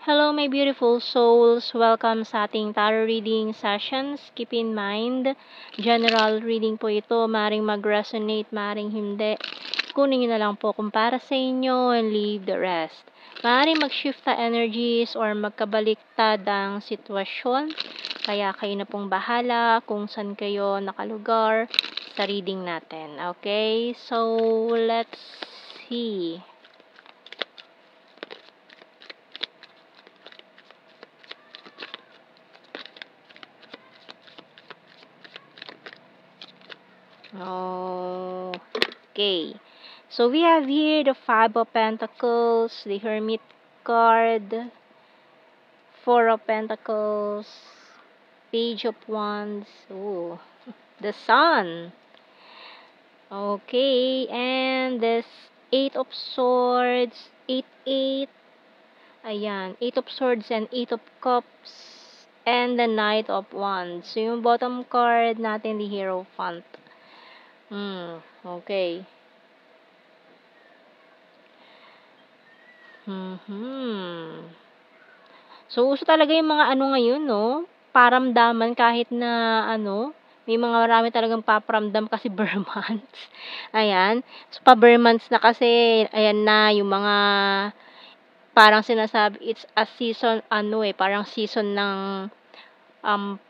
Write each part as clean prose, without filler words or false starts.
Hello, my beautiful souls. Welcome sa ating tarot reading sessions. Keep in mind, general reading po ito. Maring mag-resonate, maring hindi. Kunin nyo na lang po kung para sa inyo and leave the rest. Maring mag-shift na energies or magkabaliktad ang sitwasyon. Kaya kayo na pong bahala kung saan kayo nakalugar sa reading natin. Okay? So, let's see. Okay. So we have here the Five of Pentacles, the Hermit card, Four of Pentacles, Page of Wands, ooh, the Sun. Okay, and this Eight of Swords, 8, ayan, Eight of Swords and Eight of Cups, and the Knight of Wands. So yung bottom card natin, the Hierophant. Okay. So, uso talaga yung mga ano ngayon, no? Paramdaman kahit na ano, may mga marami talagang paparamdam kasi bare months. Ayan. So, pa-bare months na kasi, ayan na, yung mga parang sinasabi, it's a season, ano parang season ng um,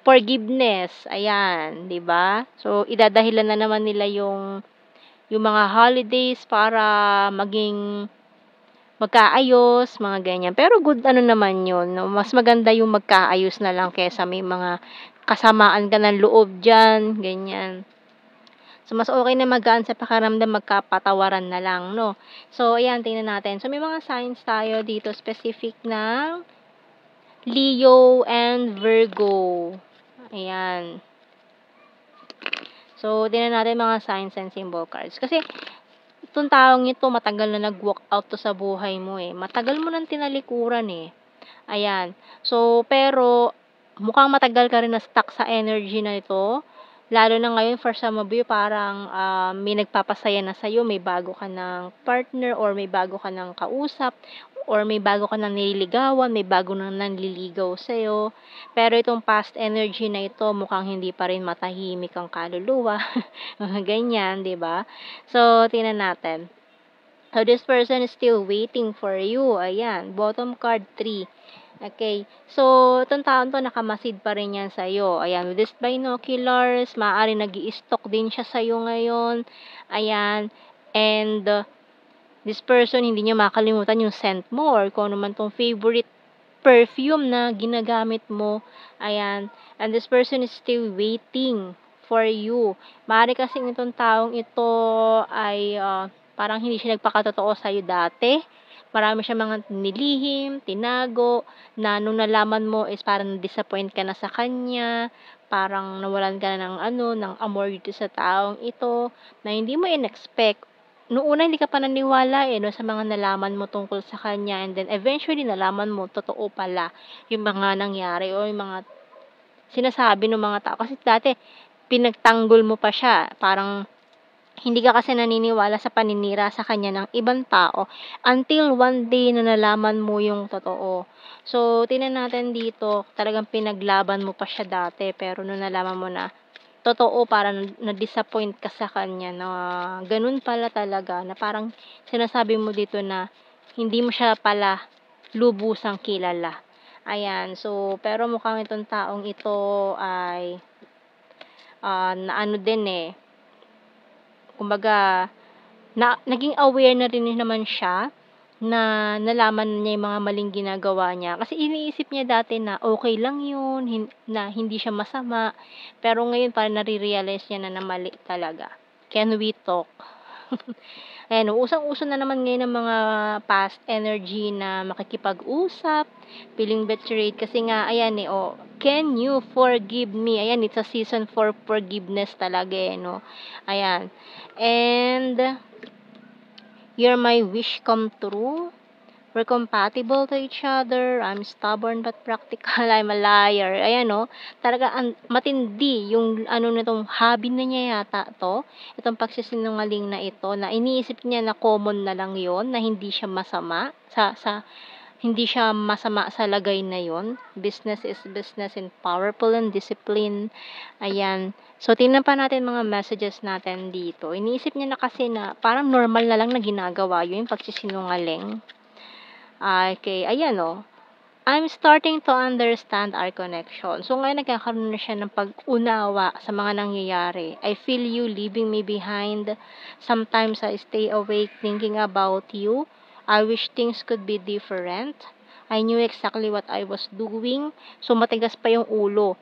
forgiveness. Ayan, 'di ba? So, idadahilan na naman nila yung mga holidays para maging magkaayos, mga ganyan. Pero good ano naman yun, no? Mas maganda yung magkaayos na lang kesa may mga kasamaan ka ng loob dyan, ganyan. So, mas okay na magaan sa pakiramdam magkapatawaran na lang, no? So, ayan, tingnan natin. So, may mga signs tayo dito specific ng Leo and Virgo. Ayan. So, tingnan natin mga signs and symbol cards. Kasi, itong taong ito, matagal na nag-walk out to sa buhay mo Matagal mo nang tinalikuran Ayan. So, pero, mukhang matagal ka rin na-stuck sa energy na ito. Lalo na ngayon, for some of you, parang may nagpapasaya na sa'yo, may bago ka ng partner, or may bago ka ng kausap, or may bago ka ng nililigawan, may bago nang nanliligaw sa'yo. Pero itong past energy na ito, mukhang hindi pa rin matahimik ang kaluluwa. Ganyan, 'di ba? So, tingnan natin. So, this person is still waiting for you. Ayan, bottom card 3. Okay. So, itong taon to, nakamasid pa rin yan sa'yo. Ayan, with this binoculars, maaari nag-i-stalk din siya sa'yo ngayon. Ayan. And, this person, hindi niya makalimutan yung scent mo or kung ano man tong favorite perfume na ginagamit mo. Ayan. And this person is still waiting for you. Maaari kasi itong taong ito ay parang hindi siya nagpakatotoo sa'yo dati. Marami siya mga nilihim, tinago, na nung nalaman mo is parang disappoint ka na sa kanya, parang nawalan ka na ng amor dito sa taong ito, na hindi mo in-expect. Noong una hindi ka pa naniwala no, sa mga nalaman mo tungkol sa kanya, and then eventually nalaman mo totoo pala yung mga nangyari o yung mga sinasabi ng mga tao. Kasi dati pinagtanggol mo pa siya, parang hindi ka kasi naniniwala sa paninira sa kanya ng ibang tao until one day na nalaman mo yung totoo. So, tingnan natin dito, talagang pinaglaban mo pa siya dati, pero nung nalaman mo na totoo, parang na-disappoint ka sa kanya na ganun pala talaga, na parang sinasabi mo dito na hindi mo siya pala lubusang kilala. Ayan, so, pero mukhang itong taong ito ay na ano din kumbaga, naging aware na rin naman siya na nalaman niya yung mga maling ginagawa niya. Kasi iniisip niya dati na okay lang yun, na hindi siya masama. Pero ngayon parang nare-realize niya na mali talaga. Can we talk? Ayan, usang-uso na naman ngayon ng mga past energy na makikipag-usap, feeling betrayed. Kasi nga, ayan can you forgive me? Ayan, it's a season for forgiveness talaga no? Ayan. And, you're my wish come true. We're compatible to each other. I'm stubborn but practical. I'm a liar. Ayan, no? Talaga, matindi yung nitong hobby na niya yata to. Itong pagsisinungaling na ito, na iniisip niya na common na lang yon, na hindi siya masama. hindi siya masama sa lagay na yon. Business is business and powerful and discipline. Ayan. So, tingnan pa natin mga messages natin dito. Iniisip niya na kasi na parang normal na lang na ginagawa yun, yung pagsisinungaling. Okay, ayan o. I'm starting to understand our connection. So, ngayon nagkakaroon na siya ng pag-unawa sa mga nangyayari. I feel you leaving me behind. Sometimes I stay awake thinking about you. I wish things could be different. I knew exactly what I was doing. So, matigas pa yung ulo.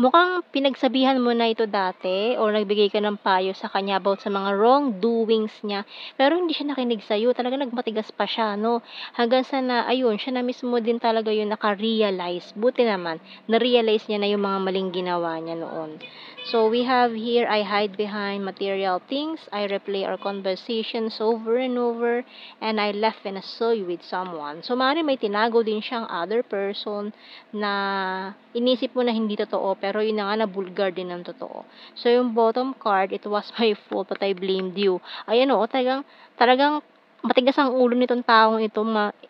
Mukhang pinagsabihan mo na ito dati or nagbigay ka ng payo sa kanya about sa mga wrongdoings niya, pero hindi siya nakinig sa'yo. Talagang nagmatigas pa siya, 'no? Hanggang sa na ayun, siya na mismo din talaga yung naka-realize. Buti naman, na-realize niya na yung mga maling ginawa niya noon. So, we have here, I hide behind material things. I replay our conversations over and over, and I left when I saw you with someone. So, maaaring may tinago din siyang other person na inisip mo na hindi totoo, pero yun na nga, nabulgar din ng totoo. So, yung bottom card, it was my fault but I blamed you. Ayan o, talagang matigas ang ulo nitong taong ito,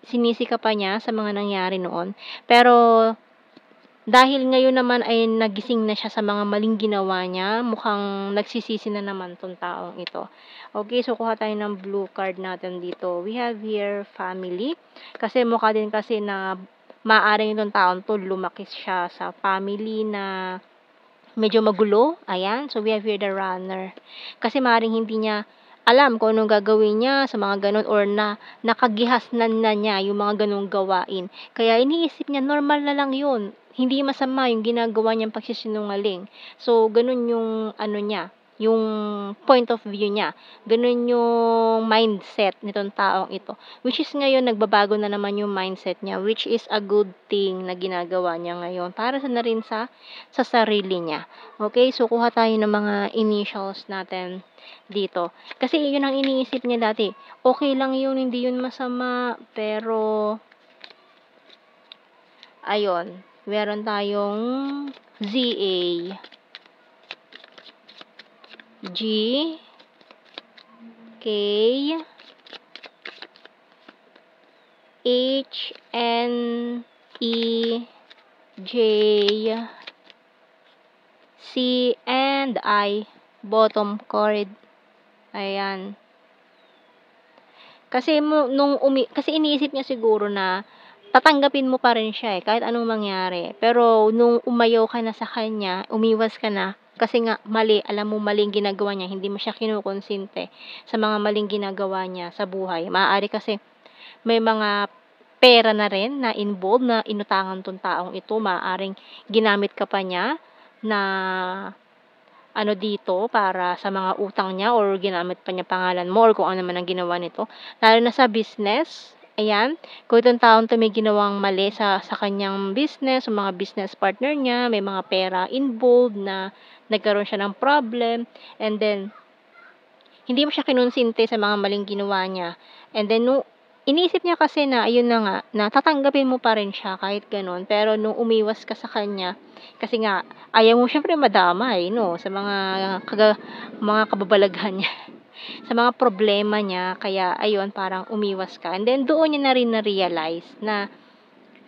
sinisi ka pa niya sa mga nangyari noon. Pero, dahil ngayon naman ay nagising na siya sa mga maling ginawa niya, mukhang nagsisisi na naman tong taong ito. Okay, so kuha tayo ng blue card natin dito. We have here family. Kasi mukha din kasi na maaaring itong taon to lumaki siya sa family na medyo magulo. Ayan, so we have here the runner. Kasi maaaring hindi niya alam kung anong gagawin niya sa mga ganun or nakagihasnan na niya yung mga ganung gawain. Kaya iniisip niya normal na lang yun. Hindi masama yung ginagawa niyang pagsisinungaling. So, ganun yung ano niya, yung point of view niya. Ganun yung mindset nitong taong ito. Which is ngayon, nagbabago na naman yung mindset niya, which is a good thing na ginagawa niya ngayon para na rin sa sarili niya. Okay, so kuha tayo ng mga initials natin dito. Kasi yun ang iniisip niya dati. Okay lang yun, hindi yun masama, pero ayun, meron tayong ZA, G, K, H, N, E, J, C, and I, bottom card. Ayan. Kasi kasi iniisip niya siguro na tatanggapin mo pa rin siya, kahit anong mangyari. Pero nung umayaw ka na sa kanya, umiwas ka na, kasi nga mali, alam mo maling ginagawa niya, hindi mo siya kinukonsinte sa mga maling ginagawa niya sa buhay. Maaari kasi may mga pera na rin na involved na inutangan tong taong ito, maaaring ginamit ka pa niya na ano dito para sa mga utang niya or ginamit pa niya pangalan mo or kung ano man ang ginawa nito. Lalo na sa business, ayan, kung itong taong to may ginawang mali sa kanyang business, sa mga business partner niya, may mga pera involved na nagkaroon siya ng problem, and then hindi mo siya kinonsinte sa mga maling ginawa niya. And then, nung iniisip niya kasi na, ayun na nga, na tatanggapin mo pa rin siya kahit ganun. Pero nung umiwas ka sa kanya, kasi nga, ayaw mo syempre madamay, no, sa mga kababalaghan niya. Sa mga problema niya, kaya, ayun, parang umiwas ka. And then, doon niya na rin na-realize na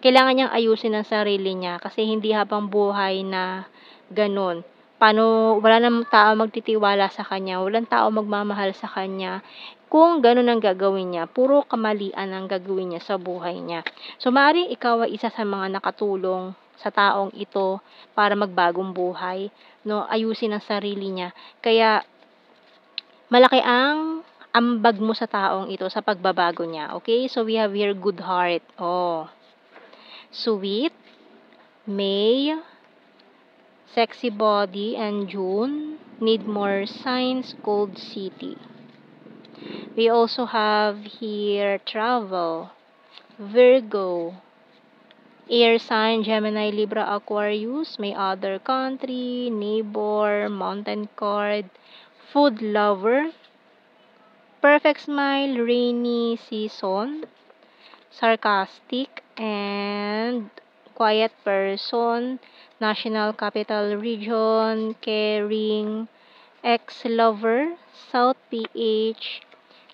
kailangan niyang ayusin ang sarili niya kasi hindi habang buhay na ganun. Paano, wala namang tao magtitiwala sa kanya, walang tao magmamahal sa kanya kung ganun ang gagawin niya. Puro kamalian ang gagawin niya sa buhay niya. So, maaaring ikaw ay isa sa mga nakatulong sa taong ito para magbagong buhay, no, ayusin ang sarili niya. Kaya, malaki ang ambag mo sa taong ito sa pagbabago niya. Okay? So, we have here good heart. Oh. Sweet, May, sexy body, and June. Need more signs, cold city. We also have here travel, Virgo, air sign, Gemini, Libra, Aquarius. May other country, neighbor, mountain card, food lover, perfect smile, rainy season, sarcastic, and quiet person, national capital region, caring, ex-lover, South PH,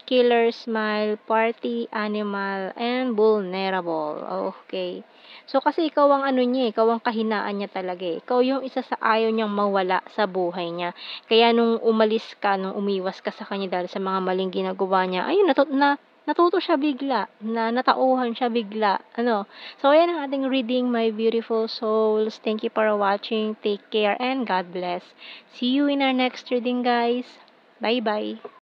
killer, smile, party, animal, and vulnerable. Okay. So, kasi ikaw ang ano niya, ikaw ang kahinaan niya talaga eh. Ikaw yung isa sa ayaw niyang mawala sa buhay niya. Kaya nung umalis ka, nung umiwas ka sa kanya dahil sa mga maling ginagawa niya, ayun, natuto siya bigla, natauhan siya bigla. Ano? So, ayan ang ating reading, my beautiful souls. Thank you for watching. Take care and God bless. See you in our next reading, guys. Bye-bye.